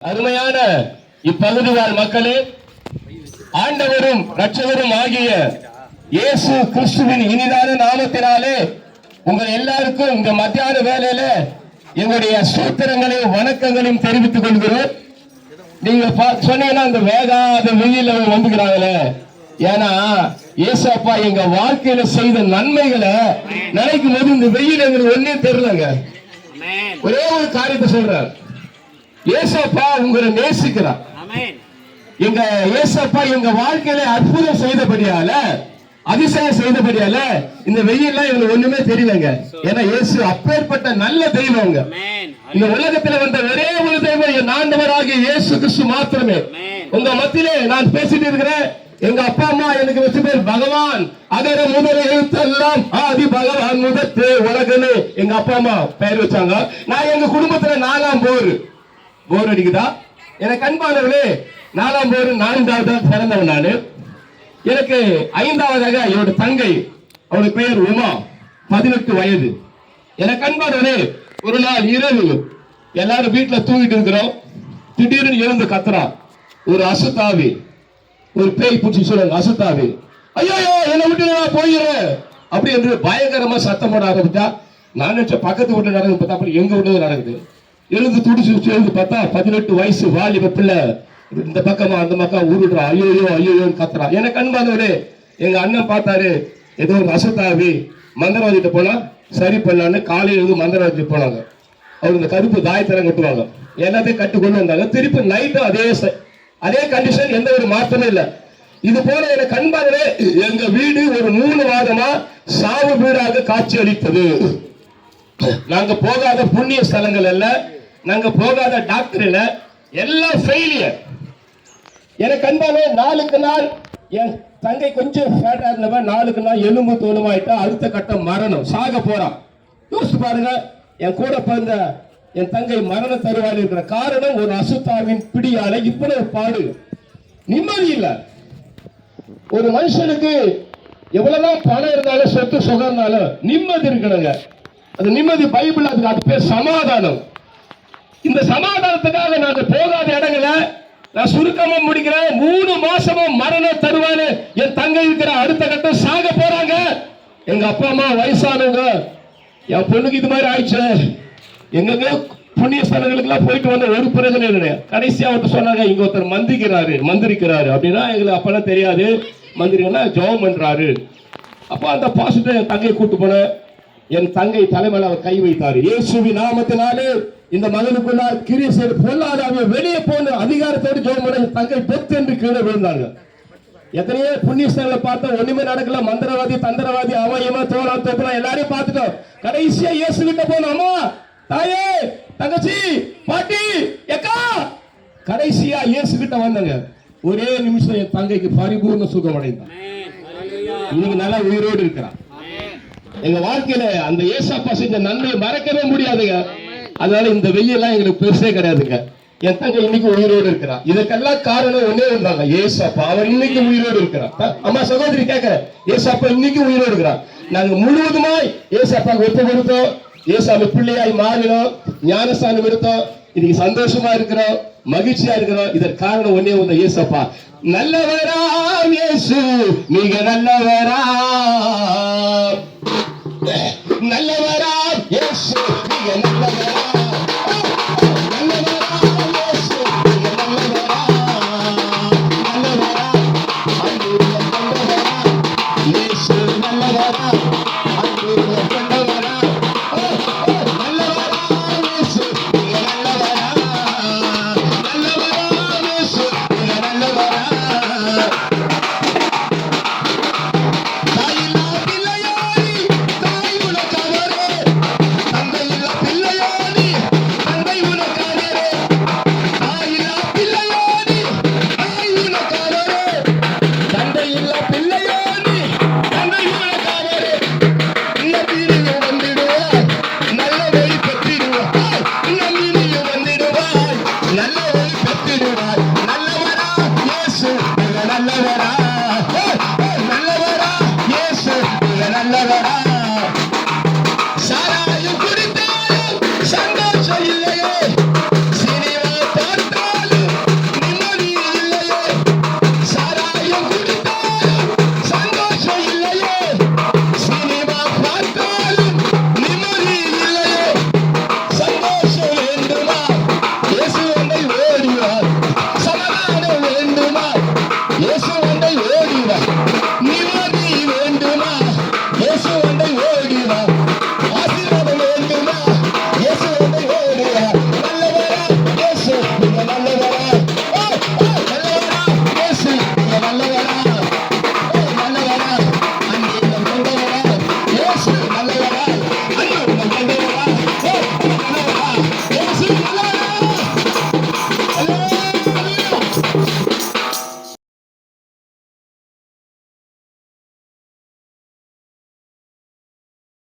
அருமையான இப்பகுதிவாழ் மக்களே, ஆண்டவரும் இரட்சகரும் ஆகிய இயேசு கிறிஸ்துவின் இனிதான நாமத்தினாலே உங்கள் எல்லாருக்கும் இந்த மத்தியான வேளையில எங்களுடைய சூத்திரங்களையும் வணக்கங்களையும் தெரிவித்துக் கொள்கிறோம். நீங்க சொன்னீங்கன்னா அந்த வேகாத வெயில வந்துக்கிறாங்களே, ஏன்னா ஏசப்பா எங்க வாழ்க்கையில செய்த நன்மைகளை நினைக்கும் போது இந்த வெயில் எங்களுக்கு ஒன்னே தெரியலங்க. ஒரே ஒரு காரியத்தை சொல்றார், ஏசப்பா உங்களை நேசிக்கிறார். எங்க ஏசப்பா எங்க வாழ்க்கையில அற்புதம் செய்தபடியால, அதிசயம் செய்தபடியால இந்த வெயில்லாம் எங்களுக்கு ஒண்ணுமே தெரியலங்க. ஏன்னா இயேசு அப்பேற்பட்ட நல்ல தெய்வங்க. இந்த உலகத்துல வந்த ஒரே ஒரு தெய்வம் என் ஆண்டவராகிய இயேசு கிறிஸ்து மாத்திரமே. உங்க மத்தியிலே நான் பேசிட்டு இருக்கிறேன். எங்க அப்பா அம்மா எனக்கு வச்ச பேர் பகவான். அகர முதல எழுத்தெல்லாம் ஆதி பகவான் முதத்து உலகன்னு எங்க அப்பா அம்மா பெயர் வச்சாங்க. நான் எங்க குடும்பத்துல 4ஆம் போர் அடிக்குதா? எனக்கு அன்பானவர்களே, 4ஆம் போர் 4வது பிறந்தவன் நானு. எனக்கு 5வதாக என்னோட தங்கை, அவளுக்கு பெயர் உமா, 18 வயது. எனக்கு அன்பானவர்களே, ஒரு நாள் இரவு எல்லாரும் வீட்டுல தூங்கிட்டு இருக்கிறோம். திடீர்னு எழுந்து கத்துறான் ஒரு அசுத்தாவி, ஒரு பேய் பூச்சி சொல்லுங்க அசுத்தாவி. ஐயோ என்னை விட்டு நான் போயிடுறேன் அப்படி என்று பயங்கரமா சத்தம் போட ஆரம்பிச்சா. நான் நினைச்ச பக்கத்து வீட்டுல நடக்குது பார்த்தா, அப்படி எங்க வீட்டுல நடக்குது. எழுந்து துடிச்சு எழுந்து பார்த்தா 18 வயசு வாலிப பிள்ளை இந்த பக்கமா அந்த பக்கம் ஊருடுறா. ஐயோ ஐயோன்னு கத்துறா. எனக்கு அன்பானவரே, எங்க அண்ணன் பார்த்தாரு, ஏதோ ஒரு அசுத்தாவி மந்திரவாதிட்ட போனா சரி பண்ணலான்னு காலையில இருந்து மந்திரவாதிட்டு போனாங்க. அவர் இந்த கருப்பு தாயத்தரம் கட்டுவாங்க, எல்லாத்தையும் கட்டு கொண்டு வந்தாங்க. திருப்பி நைட்டும் அதே கண்டிஷன், எந்த ஒரு மாற்றமே இல்லை. இது போல எனக்கு அன்பானவரே, எங்க வீடு ஒரு 3 மாதமா சாவு வீடாக காட்சி அளித்தது. நாங்க போகாத புண்ணிய ஸ்தலங்கள் அல்ல, நாங்க போகாத டாக்டர் இல்ல, எல்லாம் ஃபெயிலியர். எனக்கு அன்பானே, நாளுக்கு நாள் என் தங்கை கொஞ்சம் ஃபேட்டா இருந்தவன் நாளுக்கு நாள் எலும்பு தோலுமாயிட்டா. அடுத்த கட்டம் மரணம், சாக போறான். யோசிச்சு பாருங்க, என் கூட பிறந்த என் தங்கை மரண தருவாயில் இருக்கிற காரணம் ஒரு அசுத்தாவின் பிடியால. இவ்வளவு பாடு, நிம்மதி இல்ல. ஒரு மனுஷனுக்கு எவ்வளவுதான் பணம் இருந்தாலும் சொத்து சுகம் இருந்தாலும் நிம்மதி இருக்கணுங்க. அது நிம்மதி பைபிள், அதுக்கு பேர் சமாதானம். இந்த சமாதானத்துக்காக நாங்க போகாத இடங்களை நான் சுருக்கமா முடிக்கிறேன். 3 மாசமும் மரண தருவாயில என் தங்கை இருக்கிற அடுத்த கட்டம் சாக போறாங்க. எங்க அப்பா அம்மா வயசானவங்க. என் பொண்ணுக்கு இது மாதிரி ஆயிடுச்சு. எங்க புண்ணிய ஸ்தலங்களுக்கு எல்லாம் போயிட்டு வந்த ஒரு பிரயோஜனம் இல்லை. கடைசியா அவர்கிட்ட சொன்னாங்க, இங்க ஒருத்தர் மந்திரிக்கிறாரு அப்படின்னா எங்களுக்கு அப்பெல்லாம் தெரியாது. மந்திரிங்கன்னா ஜெபம் பண்றாரு. அப்ப அந்த பாசிட்ட என் தங்கையை கூட்டு போன. என் தங்கை தலைமையில அவர் கை வைத்தாரு. இயேசுவின் நாமத்தினாலே இந்த மகனுக்குள்ள கிரியை செய்து பொல்லாதாவிய வெளியே போன அதிகாரத்தோடு ஜெபம் பண்ண என் தங்கை பெத்து என்று கீழே விழுந்தாங்க. எத்தனையோ புண்ணியஸ்தலங்களை பார்த்தா ஒண்ணுமே நடக்கல. மந்திரவாதி, தந்திரவாதி, அவயமா, தோலா, தோப்பலா எல்லாரையும் பார்த்துட்டோம். கடைசியா இயேசு கிட்ட போனோம். அம்மா, தாயே, தங்கச்சி, பாட்டி, எக்கா, கடைசியா இயேசு கிட்ட வந்தாங்க. ஒரே நிமிஷம் என் தங்கைக்கு பரிபூர்ண சுகம் அடைந்தான். இன்னைக்கு நல்லா உயிரோடு இருக்கிறான். எங்க வாழ்க்கையில அந்த ஏசப்பா செஞ்ச நன்மையை மறக்கவே முடியாதுங்க. அதனால இந்த வெயிலாம் எங்களுக்கு பெருசே கிடையாதுங்க. என் தங்கை இன்னைக்கு உயிரோடு இருக்கிறான். இதற்கெல்லாம் காரணம் ஒன்னே ஒன்றாங்க, ஏசப்பா. அவர் இன்னைக்கு உயிரோடு இருக்கிறார். அம்மா சகோதரி கேட்க, ஏசப்பா இன்னைக்கு உயிரோடு இருக்கிறார். நாங்க முழுவதுமாய் ஏசப்பா ஒப்பு கொடுத்தோம். ஏசாமி பிள்ளையாய் மாறினோம், ஞானஸ்தானம் எடுத்தோம். இன்னைக்கு சந்தோஷமா இருக்கிறோம், மகிழ்ச்சியா இருக்கிறோம். இதற்கு காரணம் ஒன்னே ஒன்று, ஏசப்பா. நல்லவராம் இயேசு, நீங்க நல்லவராம், நல்லவராம் இயேசு, நீங்க நல்லவராம்.